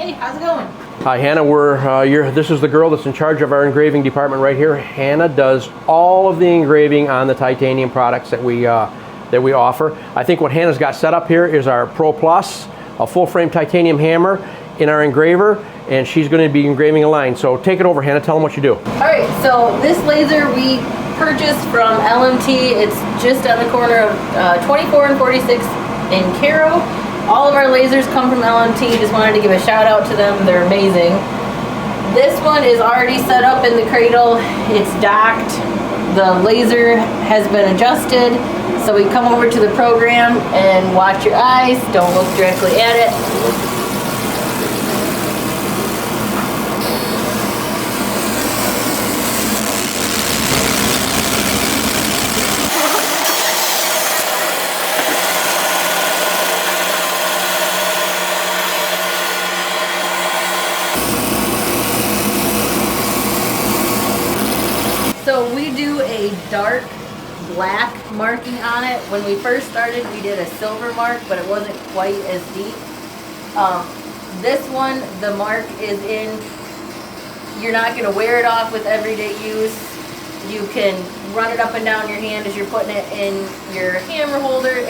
Hey, how's it going? Hi, Hannah. This is the girl that's in charge of our engraving department right here. Hannah does all of the engraving on the titanium products that we offer. I think what Hannah's got set up here is our Pro Plus, a full-frame titanium hammer in our engraver, and she's going to be engraving a line. So take it over, Hannah. Tell them what you do. All right, so this laser we purchased from LMT. It's just on the corner of 24 and 46 in Caro. All of our lasers come from LMT. Just wanted to give a shout out to them. They're amazing. This one is already set up in the cradle. It's docked. The laser has been adjusted. So we come over to the program and watch your eyes. Don't look directly at it. So we do a dark black marking on it. When we first started, we did a silver mark, but it wasn't quite as deep. This one, the mark is in, you're not gonna wear it off with everyday use. You can run it up and down your hand as you're putting it in your hammer holder.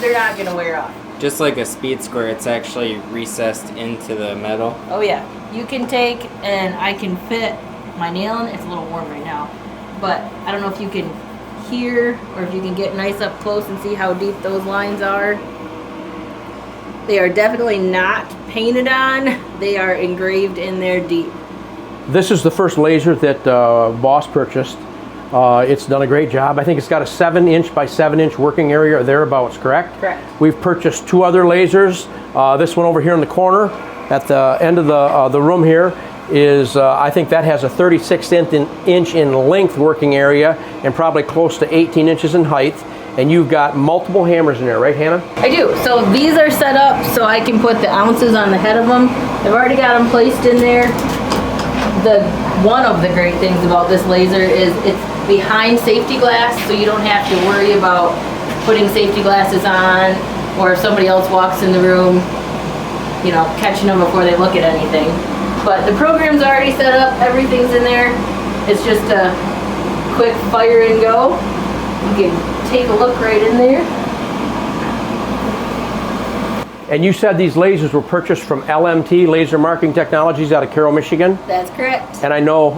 They're not gonna wear off. Just like a speed square, it's actually recessed into the metal. Oh yeah, you can take, and I can fit my nail in. It's a little warm right now, but I don't know if you can hear or if you can get nice up close and see how deep those lines are. They are definitely not painted on. They are engraved in there deep. This is the first laser that Boss purchased. It's done a great job. I think it's got a 7-inch by 7-inch working area or thereabouts, correct? Correct. We've purchased 2 other lasers. This one over here in the corner at the end of the room here is, I think that has a 36-inch in length working area and probably close to 18 inches in height. And you've got multiple hammers in there, right, Hannah? I do. So these are set up so I can put the ounces on the head of them. I've already got them placed in there. One of the great things about this laser is it's behind safety glass, so you don't have to worry about putting safety glasses on, or if somebody else walks in the room, you know, catching them before they look at anything. But the program's already set up, everything's in there. It's just a quick fire and go. You can take a look right in there. And you said these lasers were purchased from LMT, Laser Marking Technologies, out of Caro, Michigan? That's correct. And I know,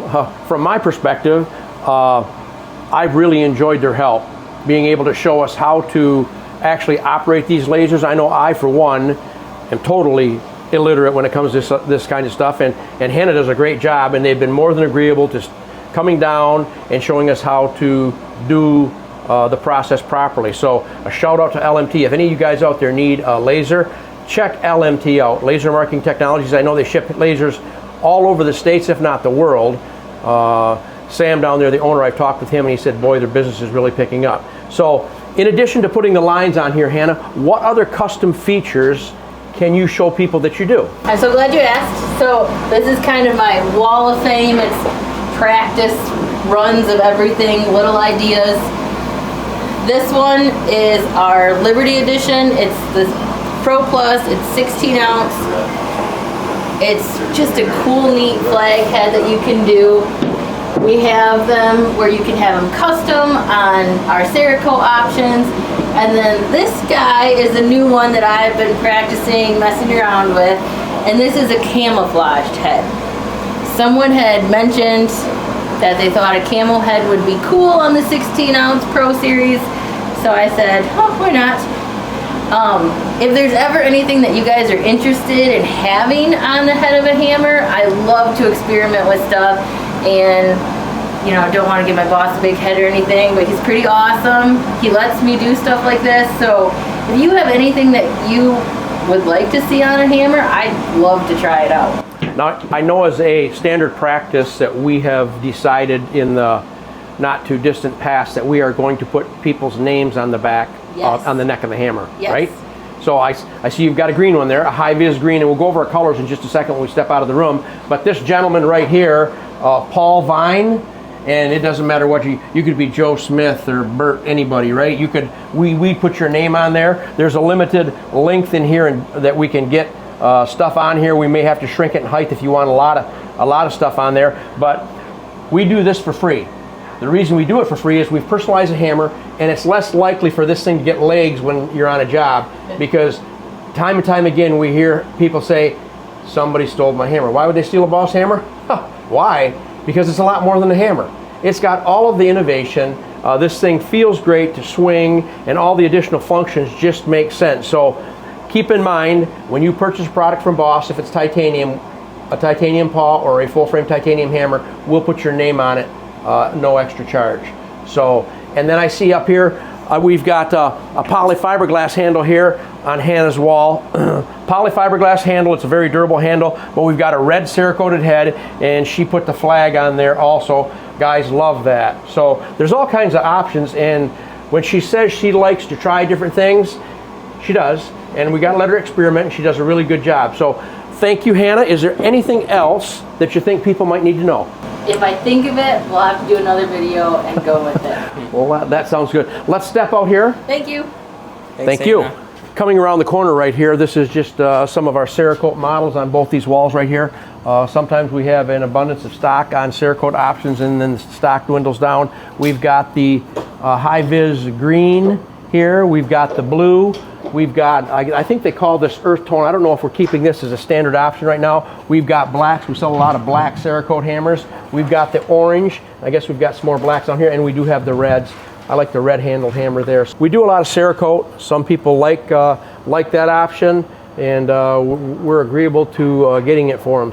from my perspective, I've really enjoyed their help, being able to show us how to actually operate these lasers. I know I, for one, am totally illiterate when it comes to this kind of stuff, and Hannah does a great job, and they've been more than agreeable to coming down and showing us how to do the process properly. So a shout out to LMT. If any of you guys out there need a laser, check LMT out, Laser Marking Technologies. I know they ship lasers all over the states, if not the world. Sam down there, the owner, I've talked with him, and he said, boy, their business is really picking up. So in addition to putting the lines on here, Hannah, what other custom features can you show people that you do? I'm so glad you asked. So this is kind of my wall of fame. It's practice runs of everything, little ideas. This one is our Liberty Edition. It's the Pro Plus. It's 16 ounce. It's just a cool, neat flag head that you can do. We have them where you can have them custom on our Cerakote options. And then this guy is a new one that I've been practicing messing around with. And this is a camouflaged head. Someone had mentioned that they thought a camel head would be cool on the 16 ounce Pro Series. So I said, oh, why not? If there's ever anything that you guys are interested in having on the head of a hammer, I love to experiment with stuff, and you know, don't want to give my boss a big head or anything, but he's pretty awesome. He lets me do stuff like this. So if you have anything that you would like to see on a hammer, I'd love to try it out. Now, I know as a standard practice that we have decided in the not too distant past that we are going to put people's names on the back, Yes. on the neck of the hammer, Yes. right? So I see you've got a green one there, a high-vis green, and we'll go over our colors in just a second when we step out of the room. But this gentleman right here, Paul Vine, and it doesn't matter what you could be Joe Smith or Bert, anybody, right? You could, we put your name on there. There's a limited length in here and that we can get stuff on here. We may have to shrink it in height if you want a lot of stuff on there, but we do this for free. The reason we do it for free is we've personalized a hammer, and it's less likely for this thing to get legs when you're on a job, because time and time again we hear people say, somebody stole my hammer. Why would they steal a Boss hammer? Why? Because it's a lot more than a hammer. It's got all of the innovation. This thing feels great to swing, and all the additional functions just make sense. So keep in mind, when you purchase a product from Boss, if it's titanium, a titanium paw or a full frame titanium hammer, we'll put your name on it, no extra charge. So, and then I see up here, we've got a polyfiberglass handle here on Hannah's wall. Polyfiberglass handle, it's a very durable handle, but we've got a red Cerakoted head, and she put the flag on there also. Guys love that. So there's all kinds of options, and when she says she likes to try different things, she does, and we got to let her experiment, and she does a really good job. So thank you, Hannah. Is there anything else that you think people might need to know? If I think of it, we'll have to do another video and go with it. Well, that sounds good. Let's step out here. Thank you. Thank you. Coming around the corner right here, this is just some of our Cerakote models on both these walls right here. Sometimes we have an abundance of stock on Cerakote options, and then the stock dwindles down. We've got the high-vis green here. We've got the blue. We've got, I think they call this earth tone. I don't know if we're keeping this as a standard option right now. We've got blacks. We sell a lot of black Cerakote hammers. We've got the orange. I guess we've got some more blacks on here, and we do have the reds. I like the red handled hammer there. We do a lot of Cerakote. Some people like that option, and we're agreeable to getting it for them.